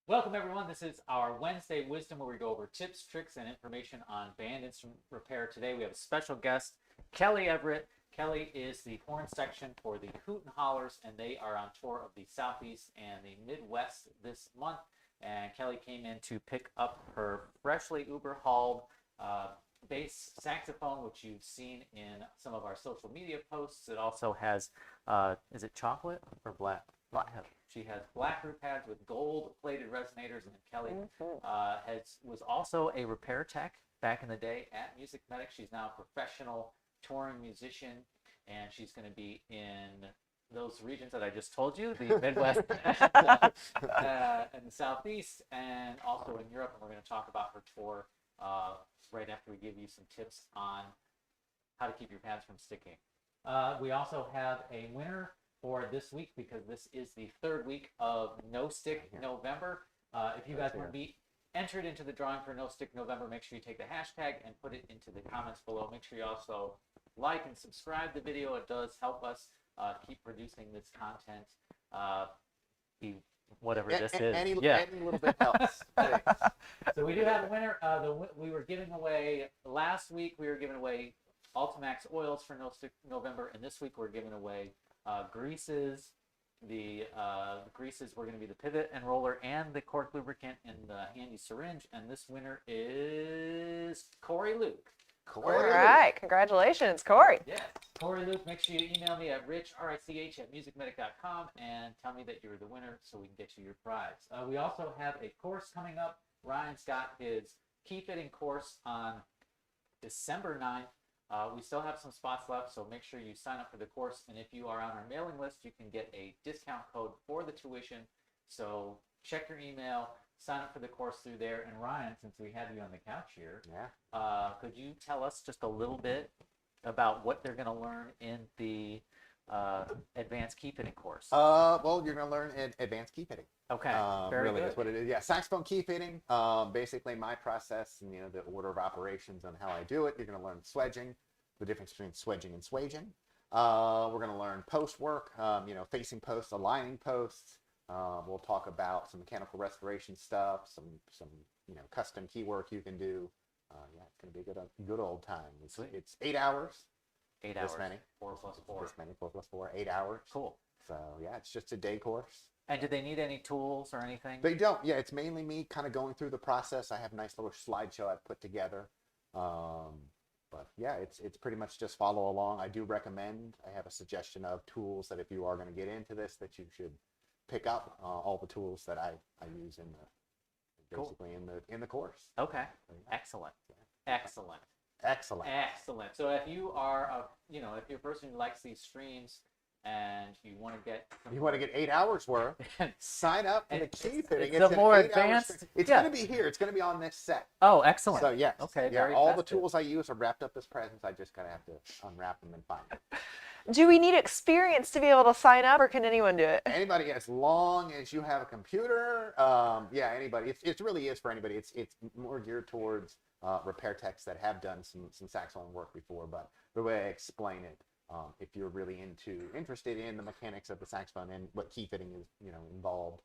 Welcome everyone. This is our Wednesday Wisdom where we go over tips, tricks, and information on band instrument repair. Today we have a special guest, Kelly Everett. Kelly is the horn section for the Hoot and Hollers, and they are on tour of the Southeast and the Midwest this month. And Kelly came in to pick up her freshly Uber-hauled bass saxophone, which you've seen in some of our social media posts. It also has, is it chocolate or black? Black. She has black root pads with gold-plated resonators, and Kelly was also a repair tech back in the day at MusicMedic. She's now a professional touring musician, and she's going to be in those regions that I just told you, the Midwest and the Southeast, and also in Europe. And we're going to talk about her tour right after we give you some tips on how to keep your pads from sticking. We also have a winner for this week because this is the third week of No Stick November. If you guys want to be entered into the drawing for No Stick November, make sure you take the hashtag and put it into the comments below. Make sure you also like and subscribe the video. It does help us keep producing this content. Whatever this is. Any little bit helps. So we do have a winner. We were giving away, last week we were giving away UltiMax oils for No Stick November, and this week we're giving away greases. The greases were going to be the pivot and roller and the Cork lubricant and the handy syringe, and this winner is Corey Luke. All right, congratulations, Corey. Yeah, Corey Luke, make sure you email me at rich@musicmedic.com and tell me that you're the winner so we can get you your prize. We also have a course coming up. Ryan's got his key fitting course on December 9th. We still have some spots left, so make sure you sign up for the course. And if you are on our mailing list, you can get a discount code for the tuition. So check your email, sign up for the course through there. And Ryan, since we have you on the couch here, could you tell us just a little bit about what they're going to learn in the advanced key fitting course? Well, you're going to learn advanced key fitting. Okay, very good. That's what it is. Yeah, saxophone key fitting. Basically, my process and the order of operations on how I do it. You're going to learn swedging, the difference between swedging and swaging. We're going to learn post work. Facing posts, aligning posts. We'll talk about some mechanical restoration stuff, some custom key work you can do. It's going to be a good old time. It's 8 hours. 8 hours. This many. 4 plus 4. This many. 4 plus 4. 8 hours. Cool. So yeah, it's just a day course. And do they need any tools or anything? They don't. Yeah, it's mainly me kind of going through the process. I have a nice little slideshow I've put together. But yeah, it's pretty much just follow along. I do recommend. I have a suggestion of tools that if you are going to get into this, that you should pick up all the tools that I use in the basically in the course. Okay. Excellent. Yeah. Excellent. Excellent. Excellent. So if you are if you're a person who likes these streams and you want to get 8 hours worth, sign up for the key fitting. It's a more advanced. It's going to be here. It's going to be on this set. Oh, excellent. So yes. Okay. Yeah. All the tools I use are wrapped up as presents. I just kind of have to unwrap them and find them. Do we need experience to be able to sign up, or can anyone do it? Anybody, as long as you have a computer. Anybody. It really is for anybody. It's more geared towards repair techs that have done some saxophone work before. But the way I explain it, if you're really interested in the mechanics of the saxophone and what key fitting is, involved,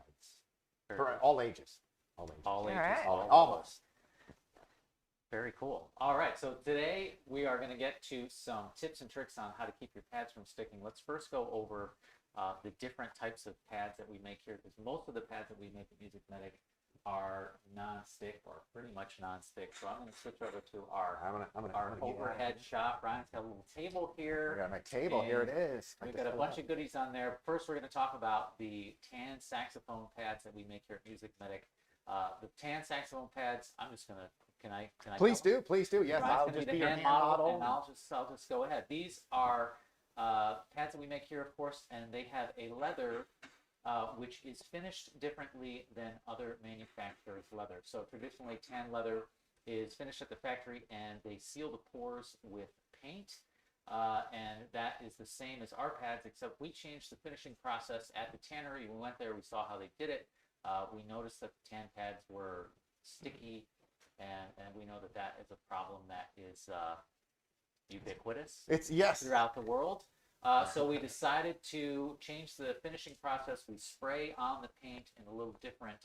it's for all ages. All ages. All ages. Right. Almost. Very cool. All right, so today we are going to get to some tips and tricks on how to keep your pads from sticking. Let's first go over the different types of pads that we make here, because most of the pads that we make at MusicMedic are non-stick or pretty much non-stick. So I'm going to switch over to our overhead shop. Ryan's got a little table here. I got my table. Here it is. We've got a bunch of goodies on there. First, we're going to talk about the tan saxophone pads that we make here at MusicMedic. The tan saxophone pads, I'm just going to, can I? Please do. Yes, I'll just be your hand model, and I'll just go ahead. These are pads that we make here, of course, and they have a leather which is finished differently than other manufacturers' leather. So traditionally, tan leather is finished at the factory, and they seal the pores with paint, and that is the same as our pads, except we changed the finishing process at the tannery. We went there, we saw how they did it. We noticed that the tan pads were sticky, and we know that is a problem that is ubiquitous throughout the world. So we decided to change the finishing process. We spray on the paint in a little different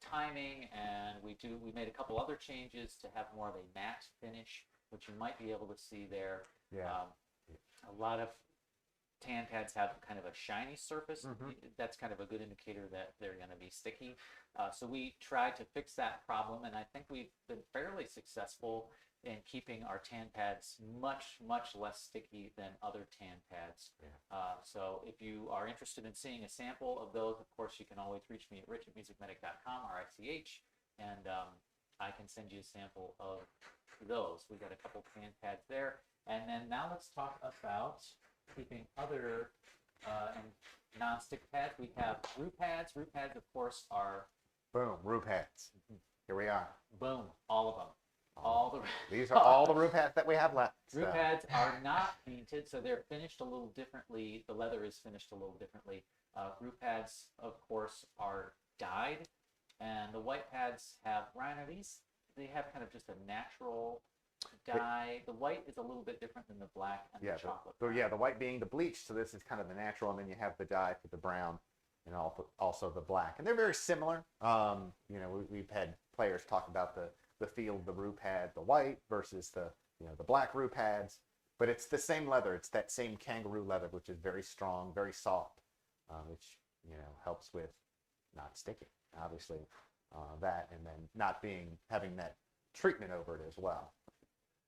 timing, and we made a couple other changes to have more of a matte finish, which you might be able to see there. Yeah. A lot of tan pads have kind of a shiny surface. That's kind of a good indicator that they're going to be sticky. So we tried to fix that problem, and I think we've been fairly successful in keeping our tan pads much, much less sticky than other tan pads. So if you are interested in seeing a sample of those, of course, you can always reach me at rich@MusicMedic.com, RICH, and I can send you a sample of those. We've got a couple tan pads there. And then now let's talk about keeping other non-stick pads. We have roux pads. Roux pads, of course, are... Boom, roux pads. Here we are. Boom, all of them. These are all the roux pads that we have left. Roux pads are not painted, so they're finished a little differently. The leather is finished a little differently. Roux pads, of course, are dyed, and the white pads have, Ryan, are these, they have kind of just a natural dye. The white is a little bit different than the black and the chocolate. The white being the bleach, so this is kind of the natural, and then you have the dye for the brown and also the black. And they're very similar. We've had players talk about the feel of the roux pad, the white versus the black roux pads, but it's the same leather. It's that same kangaroo leather, which is very strong, very soft, which helps with not sticking, obviously, that, and then having that treatment over it as well.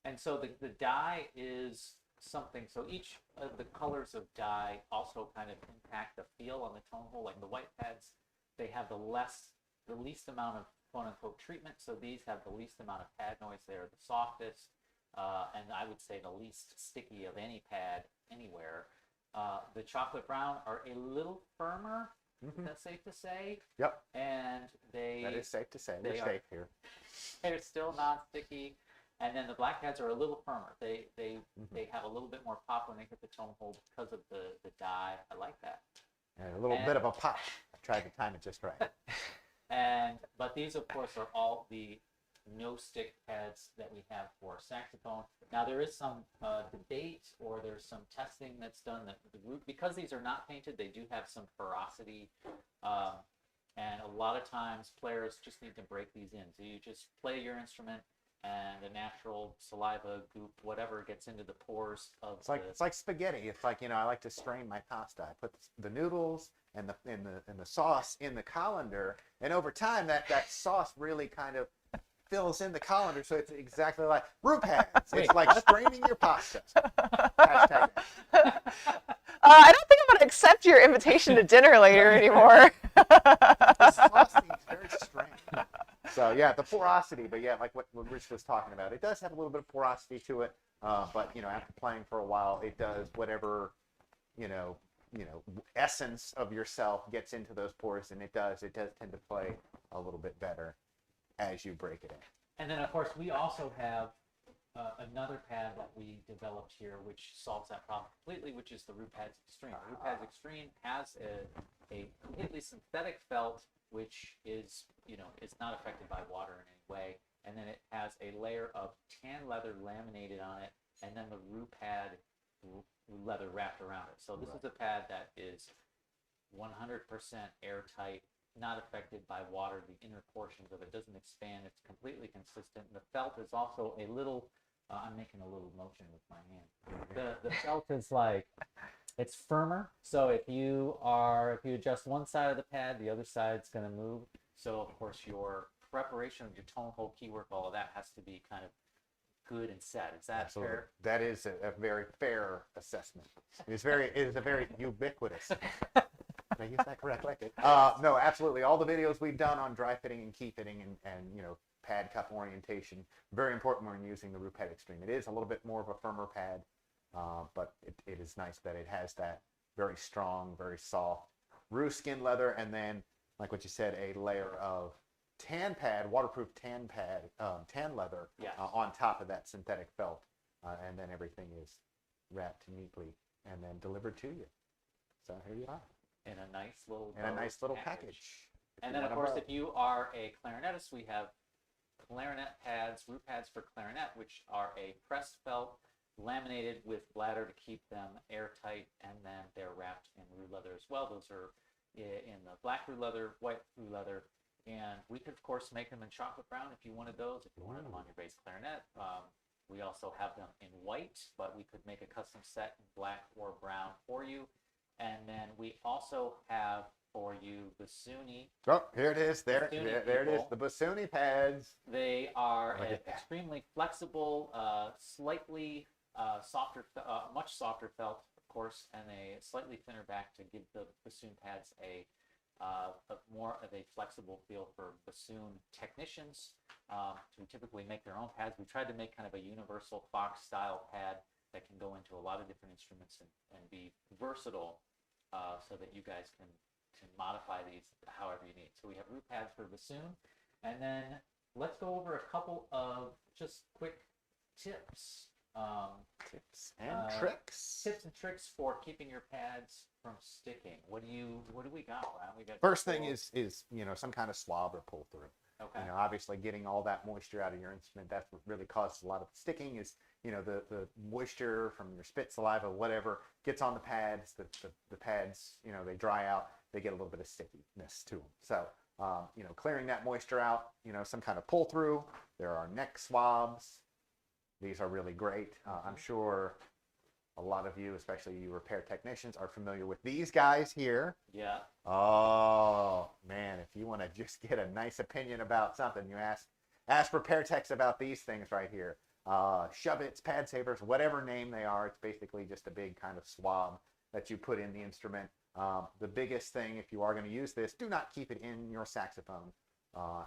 And so the dye is something, so each of the colors of dye also kind of impact the feel on the tone hole. Like the white pads, they have the least amount of quote-unquote treatment, so these have the least amount of pad noise. They're the softest, and I would say the least sticky of any pad anywhere. The chocolate brown are a little firmer, that's safe to say. Yep. And that is safe to say. We're safe here. They're still not sticky. And then the black pads are a little firmer. They have a little bit more pop when they hit the tone hole because of the dye. I like that. And a little bit of a pop. I tried to time it just right. But these, of course, are all the no-stick pads that we have for saxophone. Now, there is some debate, or there's some testing that's done that because these are not painted, they do have some porosity. And a lot of times, players just need to break these in. So you just play your instrument, and the natural saliva, goop, whatever gets into the pores of it's like spaghetti. It's like, I like to strain my pasta. I put the noodles and the sauce in the colander, and over time that sauce really kind of fills in the colander, so it's exactly like roux pads. It's like straining your pasta. Hashtag. I don't think I'm going to accept your invitation to dinner later anymore. The sauce seems very strange. So yeah, the porosity, but yeah, like what Rich was talking about, it does have a little bit of porosity to it. But after playing for a while, it does whatever, essence of yourself gets into those pores, and it does tend to play a little bit better as you break it in. And then, of course, we also have another pad that we developed here, which solves that problem completely, which is the Roux Pads Extreme. Roux Pads Extreme has a completely synthetic felt, which is not affected by water in any way, and then it has a layer of tan leather laminated on it, and then the Roux Pad leather wrapped around it. So this is a pad that is 100% airtight, not affected by water. The inner portions of it doesn't expand. It's completely consistent. The felt is also a little, I'm making a little motion with my hand. The felt is like, it's firmer. So if you adjust one side of the pad, the other side's going to move. So of course your preparation of your tone hole, keywork, all of that has to be kind of good and set. Is that Absolutely. fair? That is a very fair assessment. It is a very ubiquitous. Did I use that correctly? No, absolutely. All the videos we've done on dry fitting and key fitting and pad cup orientation, very important when using the Roux Pad Extreme. It is a little bit more of a firmer pad, but it is nice that it has that very strong, very soft roux skin leather, and then, like what you said, a layer of tan pad, waterproof tan leather on top of that synthetic felt, and then everything is wrapped neatly and then delivered to you. So here you are. In a nice little package. And then, of course, if you are a clarinetist, we have clarinet pads, Roux Pads for clarinet, which are a pressed felt laminated with bladder to keep them airtight, and then they're wrapped in roux leather as well. Those are in the black roux leather, white roux leather, and we could of course make them in chocolate brown if you wanted those. If you wanted them on your bass clarinet, we also have them in white, but we could make a custom set in black or brown for you. And then we also have for you Bassooni. Oh, here it is. There it is. people. The Bassooni pads. They are Look at that. extremely flexible, slightly softer, much softer felt, of course, and a slightly thinner back to give the bassoon pads a more of a flexible feel for bassoon technicians who typically make their own pads. We tried to make kind of a universal Fox style pad that can go into a lot of different instruments and be versatile, so that you guys can modify these however you need. So we have root pads for bassoon, and then let's go over a couple of just quick tips. Tips and tricks. Tips and tricks for keeping your pads from sticking. What do we got, Ryan? We got First thing is some kind of swab or pull through. okay. Obviously getting all that moisture out of your instrument, that's what really causes a lot of sticking is, the moisture from your spit, saliva, whatever gets on the pads, the pads, they dry out, they get a little bit of stickiness to them. So, clearing that moisture out, some kind of pull through. There are neck swabs. These are really great. I'm sure a lot of you, especially you repair technicians, are familiar with these guys here. Yeah. Oh man, if you want to just get a nice opinion about something, you ask repair techs about these things right here. Shove-its, pad savers, whatever name they are, it's basically just a big kind of swab that you put in the instrument. The biggest thing, if you are going to use this, do not keep it in your saxophone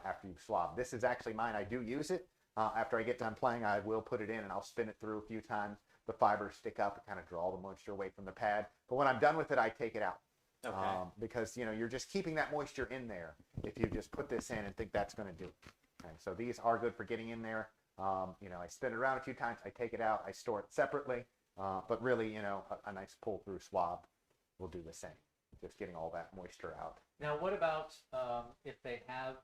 after you've swabbed. This is actually mine. I do use it. After I get done playing, I will put it in and I'll spin it through a few times. The fibers stick up and kind of draw the moisture away from the pad. But when I'm done with it, I take it out. Okay. Because, you're just keeping that moisture in there if you just put this in and think that's going to do it. Okay, so these are good for getting in there. I spin it around a few times. I take it out. I store it separately. But really, a nice pull-through swab will do the same. Just getting all that moisture out. Now, what about if they have?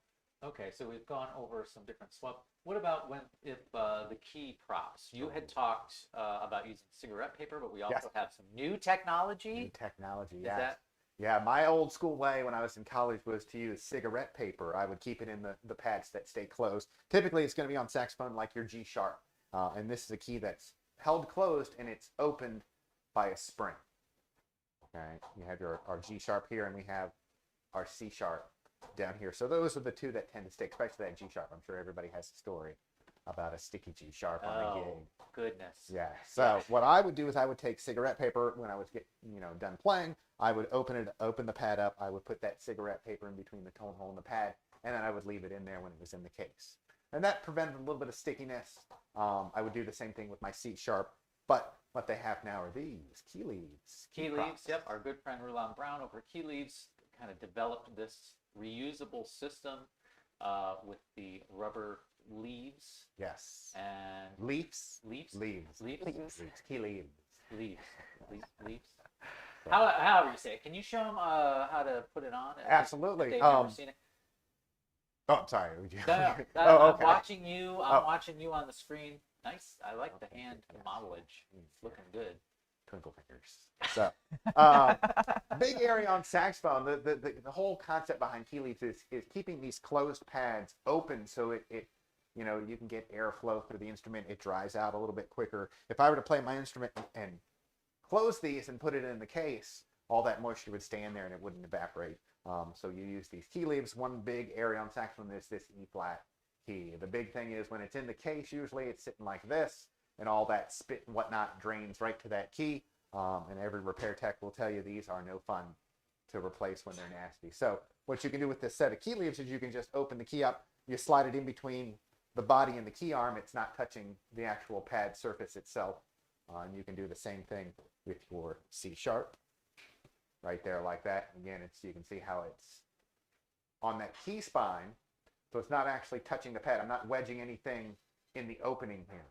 Okay, so we've gone over some different swab. What about if the key props? You had talked about using cigarette paper, but we also have some new technology. New technology, Is yes. that Yeah, my old school way when I was in college was to use cigarette paper. I would keep it in the pads that stay closed. Typically, it's going to be on saxophone like your G sharp. And this is a key that's held closed and it's opened by a spring. Okay, you have our G sharp here and we have our C sharp down here. So those are the two that tend to stick, especially that G sharp. I'm sure everybody has a story about a sticky G sharp on a gig. Goodness. Yeah. So what I would do is I would take cigarette paper when I was done playing. I would open the pad up. I would put that cigarette paper in between the tone hole and the pad, and then I would leave it in there when it was in the case. And that prevented a little bit of stickiness. I would do the same thing with my C sharp, but what they have now are these key leaves. Key leaves. Yep. Our good friend Roland Brown over at Key Leaves kind of developed this reusable system with the rubber leaves. Yes. And Leaves. leaves. Leaves. Leaves. Leaves. Key leaves. Leaves. Leaves. However you say it. Can you show them how to put it on? Absolutely. If they've never seen it. Oh, I'm sorry. No, Oh, I'm okay. watching you. I'm watching you on the screen. Nice. I like the hand modelage. It's looking good. Twinkle fingers. So, big area on saxophone. The whole concept behind key leaves is keeping these closed pads open so it you can get airflow through the instrument. It dries out a little bit quicker. If I were to play my instrument and close these and put it in the case, all that moisture would stay in there and it wouldn't evaporate. So you use these key leaves. One big area on saxophone is this E flat key. The big thing is when it's in the case, usually it's sitting like this, and all that spit and whatnot drains right to that key. And every repair tech will tell you these are no fun to replace when they're nasty. So what you can do with this set of key leaves is you can just open the key up, you slide it in between the body and the key arm. It's not touching the actual pad surface itself. And you can do the same thing with your C sharp right there like that. Again, you can see how it's on that key spine. So it's not actually touching the pad. I'm not wedging anything in the opening here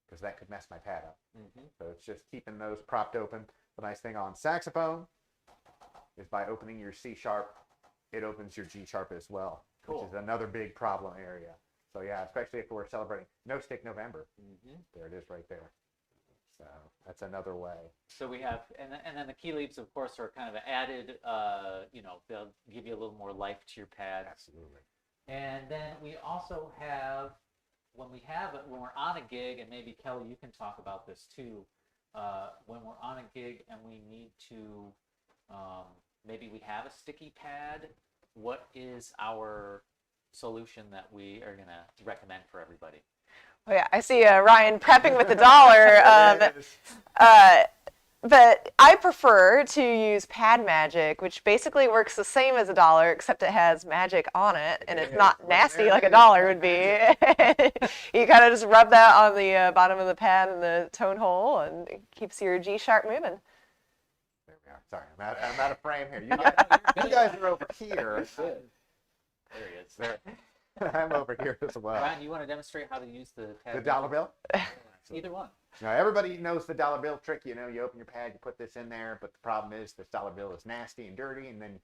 because that could mess my pad up. Mm-hmm. So it's just keeping those propped open. The nice thing on saxophone is by opening your C sharp, it opens your G sharp as well, Cool. which is another big problem area. So yeah, especially if we're celebrating No Stick November. Mm-hmm. There it is right there. So that's another way. So we have, and then the key leaves, of course, are kind of added. They'll give you a little more life to your pad. Absolutely. And then we also have, when we're on a gig, and maybe Kelly, you can talk about this too. When we're on a gig and we need to, maybe we have a sticky pad. What is our solution that we are gonna recommend for everybody? Oh yeah, I see Ryan prepping with the dollar. But I prefer to use Pad Magic, which basically works the same as a dollar, except it has magic on it, and it's not nasty like a dollar would be. You kind of just rub that on the bottom of the pad and the tone hole, and it keeps your G sharp moving. There we are. Sorry, I'm out of frame here. You guys are over here. There he is. There. I'm over here as well. Ryan, you want to demonstrate how to use the pad? The dollar bill? Either one. Now, everybody knows the dollar bill trick. You open your pad, you put this in there, but the problem is this dollar bill is nasty and dirty, and then,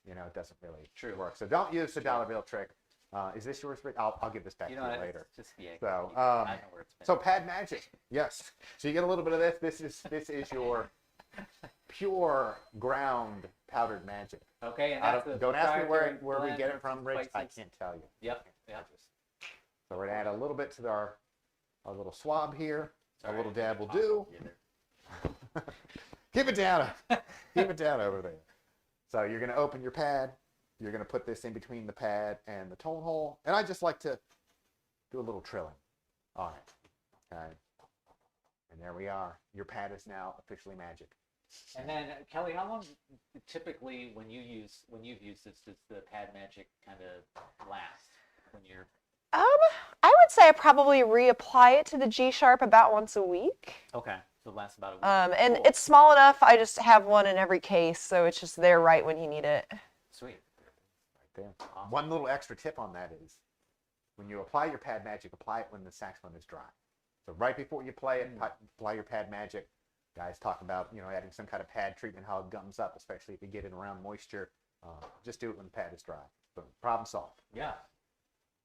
it doesn't really work. So don't use the dollar bill trick. Is this yours, Rick? I'll give this back to you later. So, I know where it's been. So Pad Magic, yes. So you get a little bit of this. This is your pure ground powdered magic. Okay, and don't ask me where we get it from, Rich. I can't tell you. Yep. So we're gonna add a little bit to our little swab here. A little dab will do. Keep it down. Keep it down over there. So you're gonna open your pad. You're gonna put this in between the pad and the tone hole, and I just like to do a little trilling on it. Okay. And there we are. Your pad is now officially magic. And then Kelly, how long typically when you've used this does the Pad Magic kind of last when you're? I would say I probably reapply it to the G sharp about once a week. Okay, so it lasts about a week. And cool. It's small enough. I just have one in every case, so it's just there right when you need it. Sweet. Right there. Awesome. One little extra tip on that is, when you apply your Pad Magic, apply it when the saxophone is dry. So right before you play it, apply your Pad Magic. Guys talk about adding some kind of pad treatment, how it gums up, especially if you get it around moisture. Just do it when the pad is dry. Boom. Problem solved. Yeah.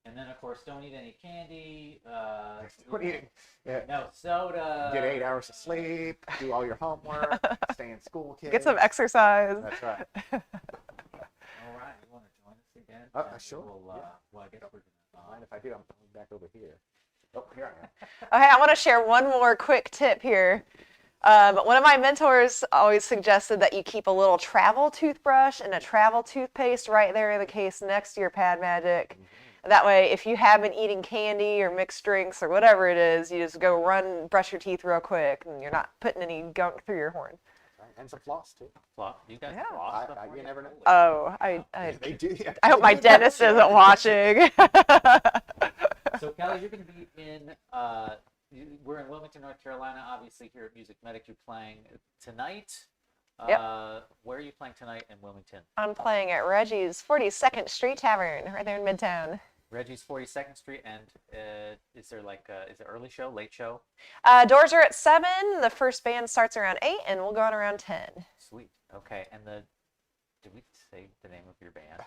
And then, of course, don't eat any candy. Quit eating. Yeah. No soda. Get 8 hours of sleep. Do all your homework. Stay in school, kids. Get some exercise. That's right. All right. You want to join us again? Sure. Well, I guess we're gonna. Mind if I do? I'm going back over here. Oh, here I am. Okay, I want to share one more quick tip here. One of my mentors always suggested that you keep a little travel toothbrush and a travel toothpaste right there in the case next to your Pad Magic. Mm-hmm. That way, if you have been eating candy or mixed drinks or whatever it is, you just go brush your teeth real quick, and you're not putting any gunk through your horn. Right. And some floss, too. Floss? You guys Yeah. floss? You never know. Oh, They do. Yeah. I hope my dentist isn't watching. So, Kelly, you're going to be in, we're in Wilmington, North Carolina. Obviously, here at Music Medic, you're playing tonight. Yep. Where are you playing tonight in Wilmington? I'm playing at Reggie's 42nd Street Tavern, right there in Midtown. Reggie's 42nd Street, and is there is it early show, late show? Doors are at 7. The first band starts around 8, and we'll go on around 10. Sweet. Okay, and did we say the name of your band?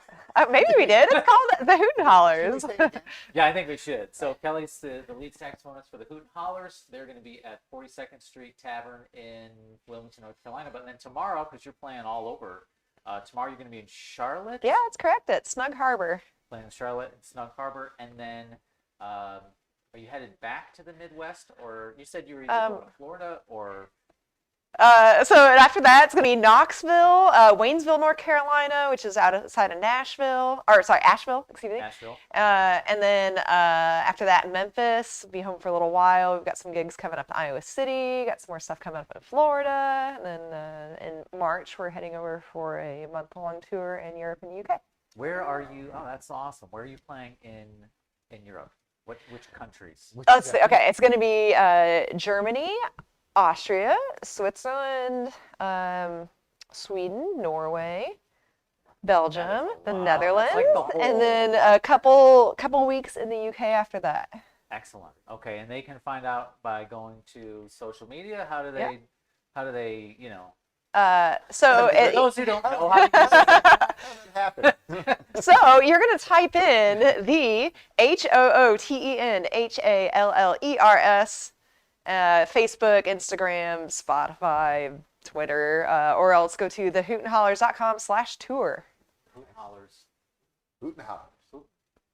Maybe we did. It's called the Hoot and Hollers. Yeah, I think we should. So Kelly's the lead saxophonist for the Hoot and Hollers. They're going to be at 42nd Street Tavern in Wilmington, North Carolina. But then tomorrow, because you're playing all over, tomorrow you're going to be in Charlotte. Yeah, that's correct. At Snug Harbor. Playing in Charlotte and Snug Harbor, and then are you headed back to the Midwest, or you said you were either going to Florida or? So after that, it's going to be Knoxville, Waynesville, North Carolina, which is outside of Asheville, excuse me. Nashville. And then after that, Memphis. Be home for a little while. We've got some gigs coming up in Iowa City. Got some more stuff coming up in Florida. And then in March, we're heading over for a month-long tour in Europe and the UK. Where are you? Oh, that's awesome. Where are you playing in Europe? Which countries? Let's see. Okay, it's going to be Germany, Austria, Switzerland, Sweden, Norway, Belgium, the Netherlands, and then a couple weeks in the UK after that. Excellent. Okay, and they can find out by going to social media. How do they? So for those who don't know, how does that happen? So you're going to type in the HOOTENHALLERS Facebook, Instagram, Spotify, Twitter, or else go to thehootenhollers.com/tour. Hoot and Hollers. Hoot and holler.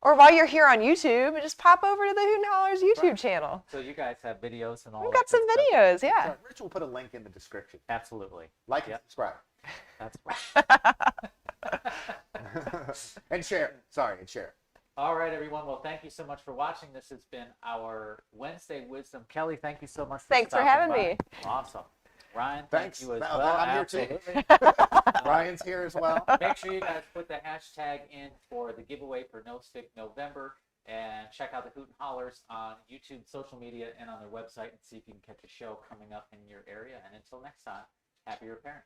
Or while you're here on YouTube, just pop over to the Hoot and Hollers YouTube channel. So you guys have videos and all We've that got some good stuff? videos, yeah. So Rich will put a link in the description. Absolutely. Like and Yep. subscribe. That's right. And share. Sorry, and share. All right, everyone. Well, thank you so much for watching. This has been our Wednesday Wisdom. Kelly, thank you so much for Thanks for stopping having by. me. Awesome. Ryan, Thanks. thank you as Well, well. I'm here too. Absolutely. Ryan's here as well. Make sure you guys put the hashtag in for the giveaway for No Stick November, and check out the Hoot and Hollers on YouTube, social media, and on their website, and see if you can catch a show coming up in your area. And until next time, happy repairing.